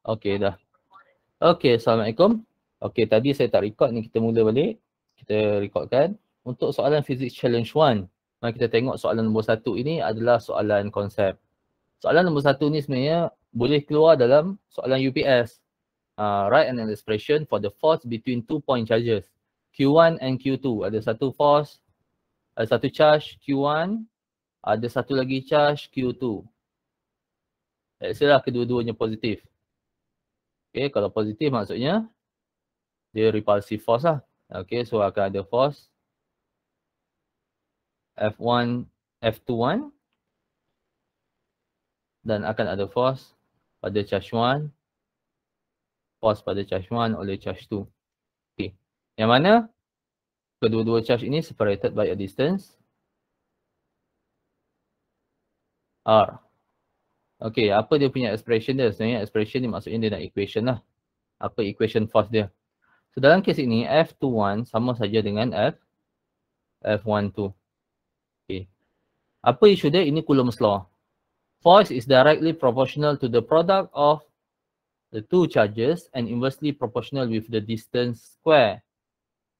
Okey dah. Okey, Assalamualaikum. Okey, tadi saya tak record ni, kita mula balik. Kita recordkan. Untuk soalan Physics Challenge 1, mari kita tengok soalan nombor 1 ini adalah soalan konsep. Soalan nombor 1 ni sebenarnya boleh keluar dalam soalan UPS. Write an expression for the force between 2 point charges, Q1 and Q2. Ada satu force, ada satu charge Q1, ada satu lagi charge Q2. Let's say lah kedua-duanya positif. Okay, kalau positif maksudnya dia repulsive force lah. Okay, so akan ada force F1, F21 dan akan ada force pada charge 1, force pada charge 1 oleh charge 2. Okay, yang mana kedua-dua charge ini separated by a distance R. Okay, apa dia punya expression dia? Sebenarnya expression ni maksudnya dia nak equation lah. Apa equation force dia? So dalam kes ini F21 sama saja dengan F12. Okay. Apa isu dia? Ini Coulomb's law. Force is directly proportional to the product of the two charges and inversely proportional with the distance square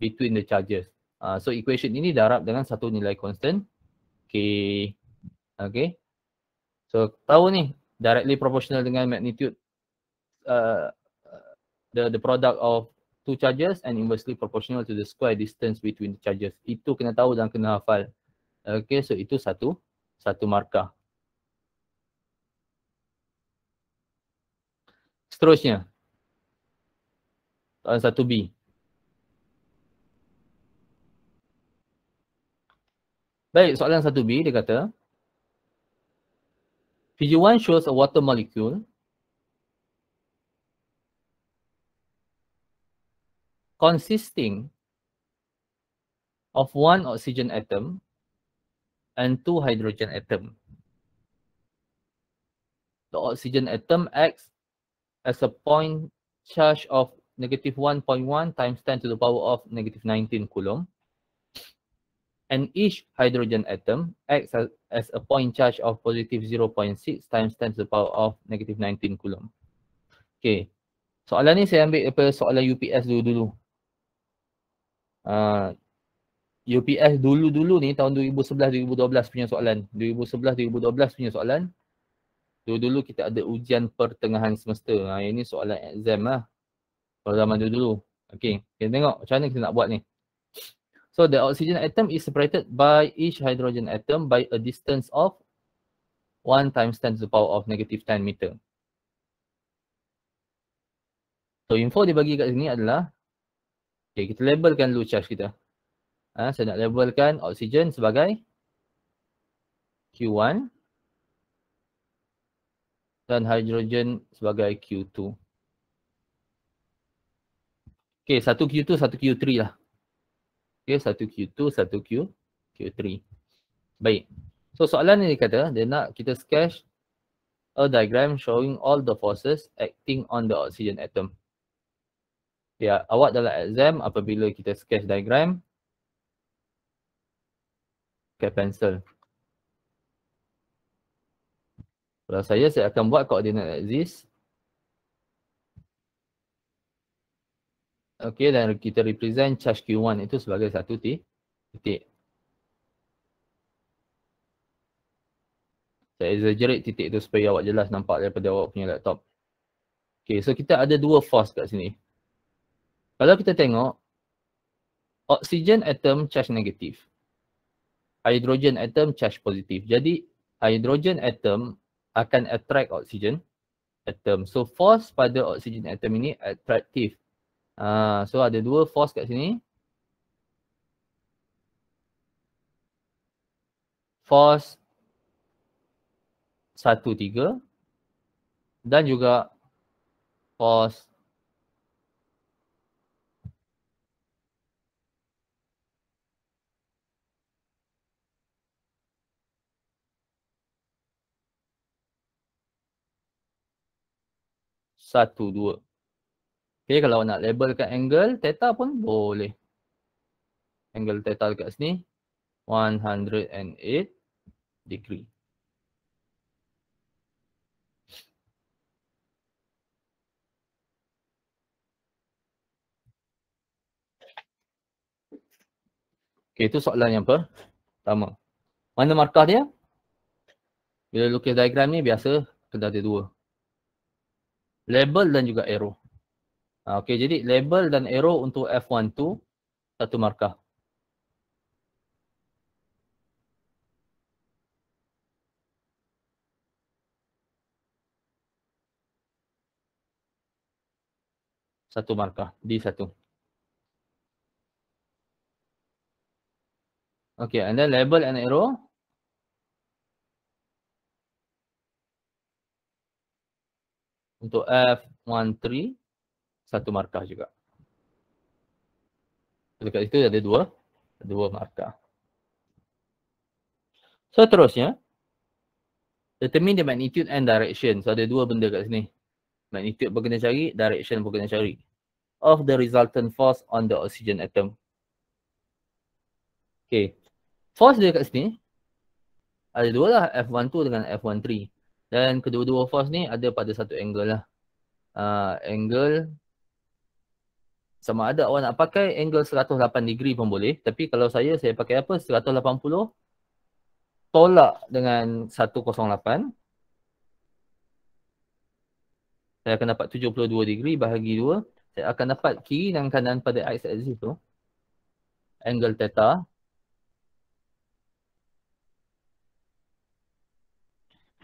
between the charges. So equation ini darab dengan satu nilai constant K. Okay. So tahu ni directly proportional dengan magnitude the product of two charges and inversely proportional to the square distance between the charges. Itu kena tahu dan kena hafal. Okay, so itu satu markah. Seterusnya, soalan 1B. Baik, soalan 1B dia kata, Figure 1 shows a water molecule consisting of one oxygen atom and two hydrogen atom. The oxygen atom acts as a point charge of negative 1.1 times 10 to the power of negative 19 coulomb. And each hydrogen atom acts as a point charge of positive 0.6 times 10 to the power of negative 19 coulomb. Okay. Soalan ni saya ambil daripada soalan UPS dulu-dulu. UPS dulu-dulu ni tahun 2011-2012 punya soalan. 2011-2012 punya soalan. Dulu-dulu kita ada ujian pertengahan semester. Ini soalan exam lah. Kalau zaman dulu-dulu. Okay. Kita tengok macam mana kita nak buat ni. So the oxygen atom is separated by each hydrogen atom by a distance of 1 times 10 to the power of negative 10 meter. So info dia bagi kat sini adalah, okay, kita labelkan dulu charge kita. Saya nak labelkan oksigen sebagai Q1 dan hydrogen sebagai Q2. Okay, satu Q2, satu Q3 lah. Okay, satu Q2, satu Q3. Baik. So soalan ni dia kata, dia nak kita sketch a diagram showing all the forces acting on the oxygen atom. Ya, awak dalam exam apabila kita sketch diagram, pakai pensel. Kalau saya akan buat koordinat axis. Okay, dan kita represent charge Q1 itu sebagai satu titik. Saya exaggerate titik itu supaya awak jelas nampak daripada awak punya laptop. Okay, so kita ada dua force kat sini. Kalau kita tengok, oxygen atom charge negatif. Hydrogen atom charge positif. Jadi, hydrogen atom akan attract oxygen atom. So, force pada oxygen atom ini attractive. So, ada dua force kat sini. Force 1,3 dan juga force 1,2. Okay, kalau nak labelkan angle theta pun boleh. Angle theta dekat sini 108 degree. Okay, itu soalan yang pertama. Mana markah dia? Bila lukis diagram ni biasa kena ada dua. Label dan juga arrow. Okay, jadi label dan arrow untuk F12 satu markah. Satu markah, D1. Okay, and then label and arrow. Untuk F13, satu markah juga. Dekat situ ada dua markah. Seterusnya, determine the magnitude and direction. So ada dua benda kat sini. Magnitude pun kena cari, direction pun kena cari. Of the resultant force on the oxygen atom. Okay. Force dia kat sini, ada dua lah, F12 dengan F13. Dan kedua-dua force ni ada pada satu angle lah. Angle, sama ada awak nak pakai angle 108 degree pun boleh. Tapi kalau saya pakai apa? 180 tolak dengan 108. Saya akan dapat 72 degree bahagi 2. Saya akan dapat kiri dan kanan pada x-axis tu. Angle theta.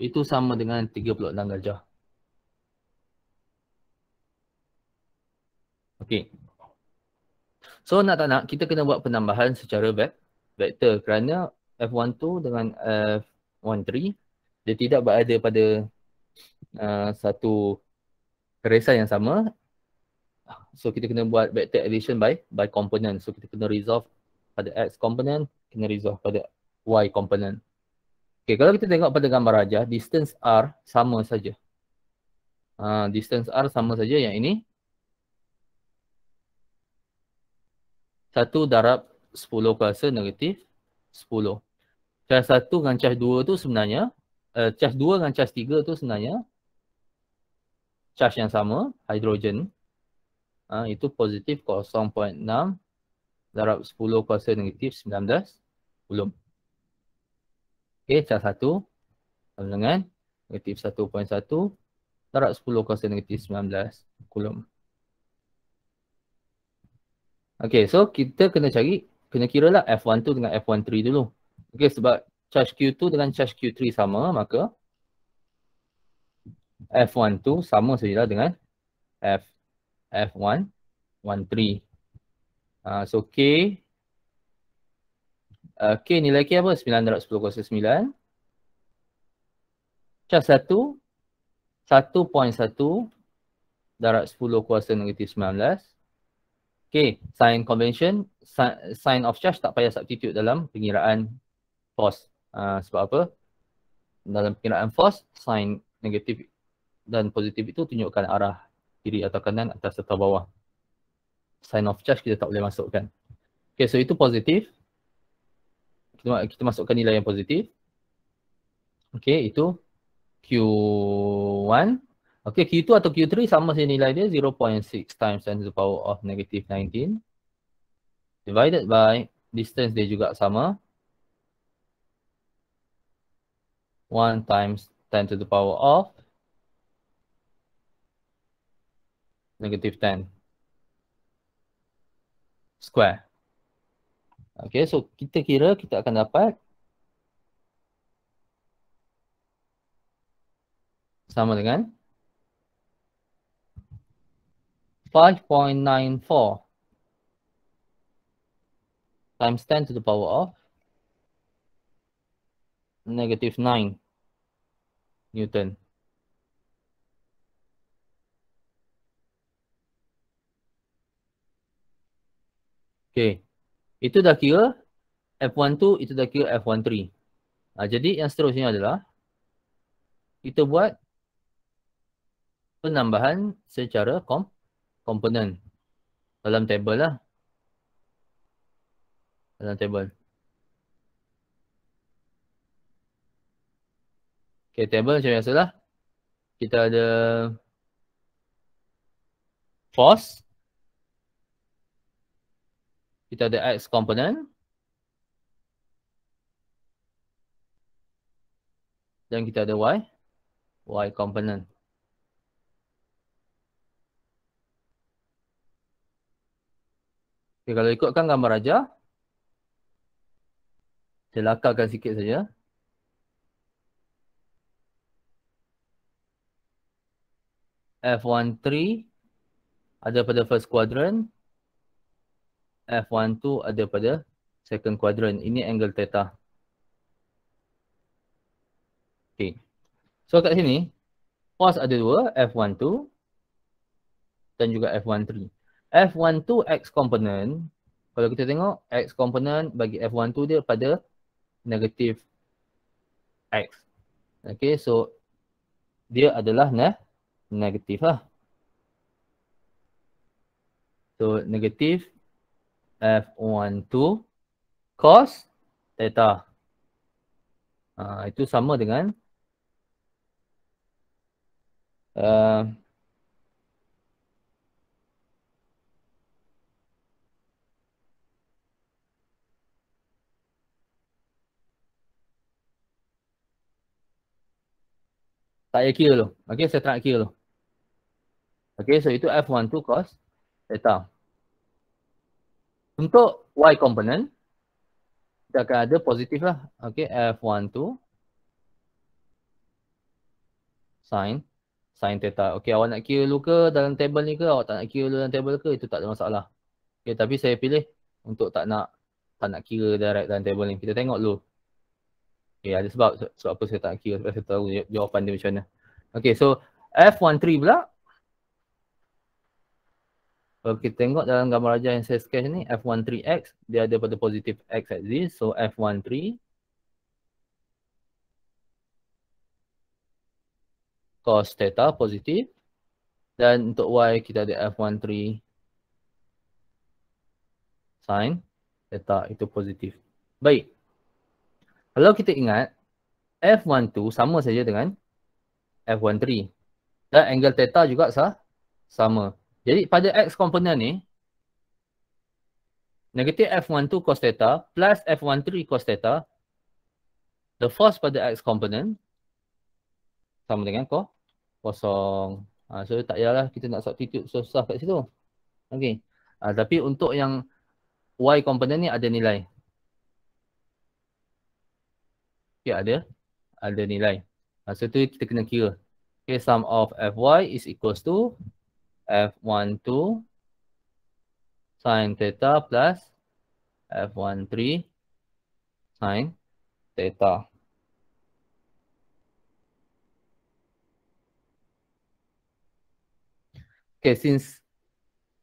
Itu sama dengan 36 darjah. Okey. So nak tak nak, kita kena buat penambahan secara vektor. Kerana F12 dengan F13, dia tidak berada pada satu keresan yang sama. So kita kena buat vector addition by component. So kita kena resolve pada X component, kena resolve pada Y component. Okay, kalau kita tengok pada gambar rajah, distance R sama saja. Distance R sama saja, yang ini 1 darab 10 kuasa negatif 10. Charge 1 dengan charge 2 tu sebenarnya, charge 2 dengan charge 3 tu sebenarnya charge yang sama, hidrogen. Itu positif 0.6 darab 10 kuasa negatif 19 coulomb. Okay, charge 1 sama dengan negatif 1.1 darab 10 kuasa negatif 19 coulomb. Okay, so kita kena kira lah F12 dengan F13 dulu. Okay, sebab charge Q2 dengan charge Q3 sama, maka F12 sama sajalah dengan F13. So K nilai K apa? 9 darab 10 kuasa 9. Charge 1, 1.1 darab 10 kuasa negatif 19. Okay, sign convention, sign of charge tak payah substitute dalam pengiraan force. Sebab apa? Dalam pengiraan force, sign negatif dan positif itu tunjukkan arah kiri atau kanan, atas atau bawah. Sign of charge kita tak boleh masukkan. Okay, so itu positif. Kita masukkan nilai yang positif. Okay, itu Q1. Okay, Q2 atau Q3 sama saja nilai dia 0.6 times 10 to the power of negative 19. Divided by distance dia juga sama. 1 times 10 to the power of negative 10 square. Okay, so kita kira kita akan dapat sama dengan 5.94 times 10 to the power of negative 9 Newton. Okay, itu dah kira F12, itu dah kira F13. Jadi yang seterusnya adalah kita buat penambahan secara komponen dalam table lah. Dalam table. Okay, table macam biasalah. Kita ada force. Kita ada X component. dan kita ada y component. Okay, kalau ikutkan gambar raja, saya lakarkan sikit saja. F13 ada pada first quadrant, F12 ada pada second quadrant. Ini angle theta. Okay. So kat sini, force ada dua, F12 dan juga F13. F12 X component, kalau kita tengok X component bagi F12 dia pada negatif X. Okay, so dia adalah negatif lah. So negatif F12 cos theta. Itu sama dengan tak payah kira dulu. Okay, saya tak nak kira dulu. Okay, so itu F12 cos theta. Untuk Y component, kita akan ada positif lah. Okay, F12 sin theta. Okay, awak nak kira dulu ke dalam table ni ke? Awak tak nak kira dulu dalam table ke? Itu tak ada masalah. Okay, tapi saya pilih untuk tak nak kira direct dalam table ni. Kita tengok dulu. Okay, ada sebab apa saya tak nak kira. Sebab saya tahu jawapan dia macam mana. Okay, so F13 pula. Kalau kita tengok dalam gambar raja yang saya sketch ni, F13X, dia ada pada positif X axis. So F13 cos theta positif. Dan untuk Y kita ada F13 sin theta, itu positif. Baik. Kalau kita ingat, F12 sama saja dengan F13. Dan angle theta juga sama. Jadi pada X komponen ni, negatif F12 cos theta plus F13 cos theta, the force pada X komponen sama dengan kosong. So tak payahlah kita nak substitute susah kat situ. Okay. Tapi untuk yang Y komponen ni ada nilai. Okay, ada nilai. So tu kita kena kira. Okay, sum of Fy is equals to F12 sin theta plus F13 sin theta. Okay, since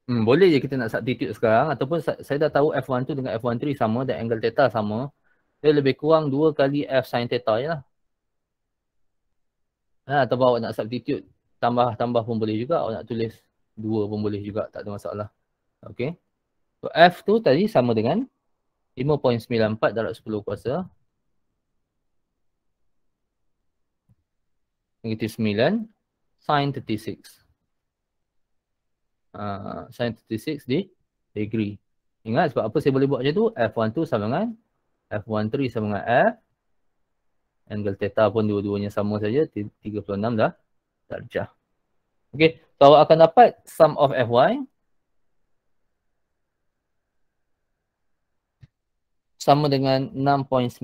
boleh je kita nak substitute sekarang ataupun saya dah tahu F12 dengan F13 sama dan angle theta sama. Dia lebih kurang 2 kali F sin theta je lah. Atau awak nak substitute tambah pun boleh juga. Awak nak tulis 2 pun boleh juga. Tak ada masalah. Okay. So F tu tadi sama dengan 5.94 darab 10 kuasa. Negatif 9 sin 36. Sin 36 di degree. Ingat sebab apa saya boleh buat macam tu? F12 sama dengan F13 sama dengan F. Angle theta pun dua-duanya sama saja. 36 dah darjah. Okay. So awak akan dapat sum of Fy sama dengan 6.98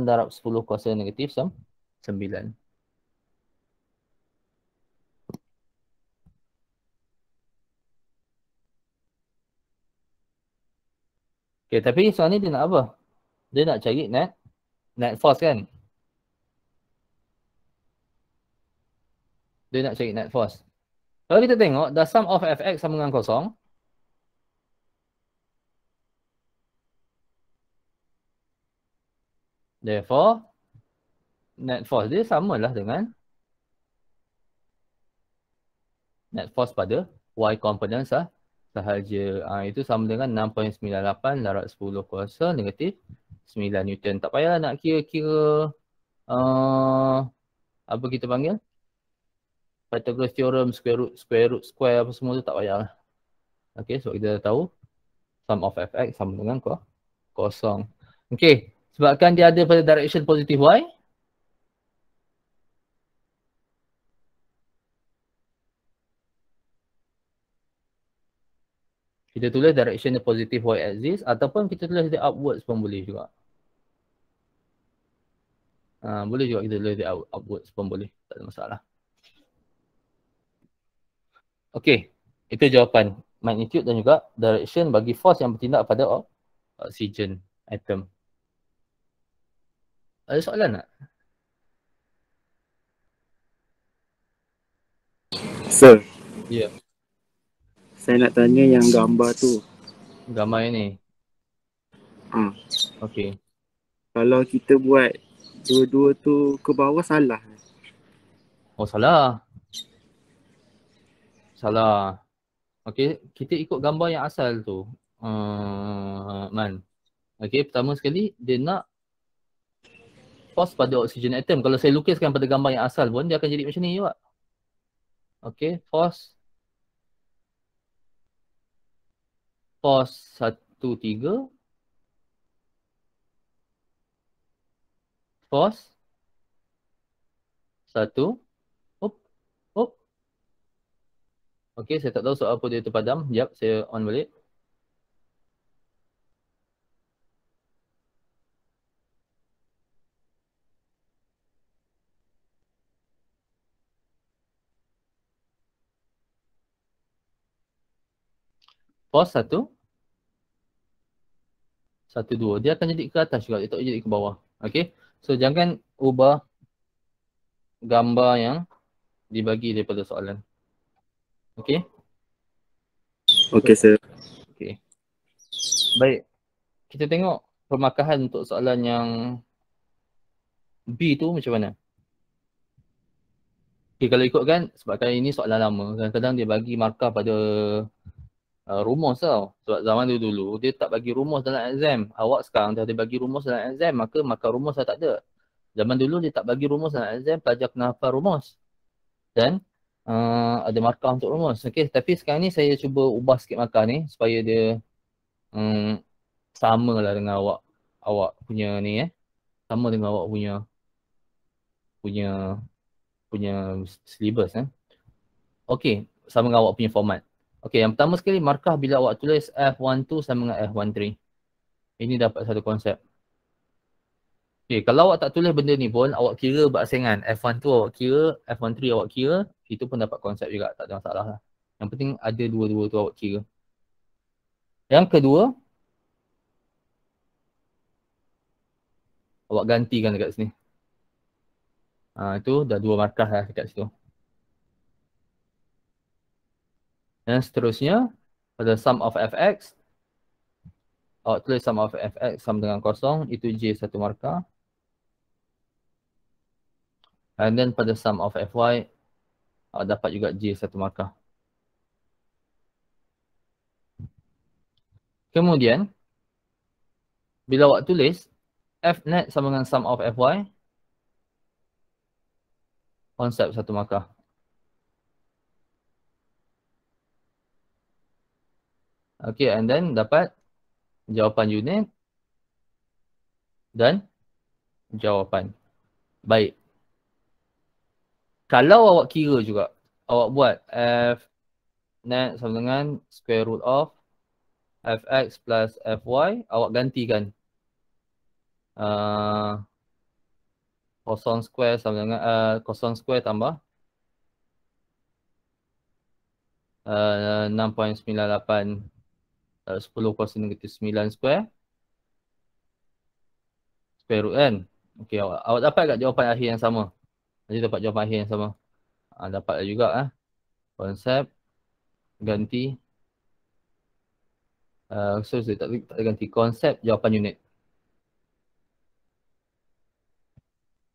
darab 10 kuasa negatif 9. Okay, tapi soal ni dia nak apa? Dia nak cari net force kan? Dia nak cari net force. Kalau kita tengok, the sum of Fx sama dengan kosong. Therefore, net force dia samalah dengan net force pada Y component sahaja. Itu sama dengan 6.98 darab 10 kuasa negatif 9 Newton. Tak payah nak kira-kira apa kita panggil? Pythagoras theorem, square root, square apa semua tu tak payah lah. Okay, sebab kita dah tahu sum of Fx sama dengan kosong. Okay, sebabkan dia ada pada direction positif Y. Kita tulis direction the positive y-axis ataupun kita tulis dia upwards pun boleh juga. Boleh juga kita tulis dia upwards pun boleh. Tak ada masalah. Okey, itu jawapan magnitude dan juga direction bagi force yang bertindak pada oksigen atom. Ada soalan tak? Sir, Ya. saya nak tanya yang gambar tu. Gambar ini. Okey. Kalau kita buat dua-dua tu ke bawah salah. Oh, salah. Salah. Okey, kita ikut gambar yang asal tu. Man. Okey, pertama sekali dia nak force pada oksigen atom. Kalau saya lukiskan pada gambar yang asal pun dia akan jadi macam ni juga. Okey, force 1 3 force 1 up up. Okey, saya tak tahu sebab apa dia terpadam. Jap, saya on balik. Force 1 1 2. Dia akan jadi ke atas juga, dia tak jadi ke bawah. Okey. So jangan ubah gambar yang dibagi daripada soalan. Okey. Okey, sir. Okey. Baik. Kita tengok permakahan untuk soalan yang B tu macam mana. Okay, kalau ikutkan, sebabkan ini soalan lama, kadang-kadang dia bagi markah pada rumus tau. Sebab zaman dulu dia tak bagi rumus dalam exam. Awak sekarang dah dia bagi rumus dalam exam, maka markah rumus dah tak ada. Zaman dulu dia tak bagi rumus dalam exam, pelajar kena hafal rumus. Dan ada markah untuk rumus. Okay, tapi sekarang ni saya cuba ubah sikit markah ni supaya dia sama lah dengan awak punya ni sama dengan awak punya syllabus Okey, sama dengan awak punya format. Okey, yang pertama sekali markah bila awak tulis F12 sama dengan F13. Ini dapat satu konsep. Okey, kalau awak tak tulis benda ni pun awak kira bersaingan. F12 awak kira, F13 awak kira, itu pun dapat konsep juga, tak ada masalah lah. Yang penting ada dua-dua tu awak kira. Yang kedua, awak gantikan dekat sini. Itu dah dua markah lah dekat situ. Dan seterusnya, pada sum of fx, awak tulis sum of fx sama dengan kosong, itu J satu markah. And then pada sum of fy, awak dapat juga J satu markah. Kemudian, bila awak tulis, F net sama dengan sum of fy, konsep satu markah. Okay, and then dapat jawapan unit dan jawapan. Baik. Kalau awak kira juga, awak buat F net sama dengan square root of fx plus fy, awak gantikan. Kosong square sama dengan kosong square tambah 6.98 10 kuasa negatif 9 square root kan. Okey, awak dapat tak jawapan akhir yang sama? Nanti dapat jawapan akhir yang sama. Dapat juga konsep ganti tak ganti konsep jawapan unit.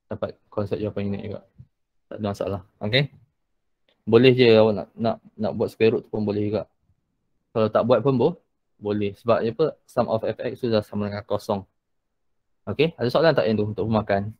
Dapat konsep jawapan unit juga. Tak ada masalah. Okey. Boleh je awak nak buat square root pun boleh juga. Kalau tak buat pun boleh. Sebab apa? Sum of fx tu dah sama dengan kosong. Okey, ada soalan tak yang tu untuk pemakan?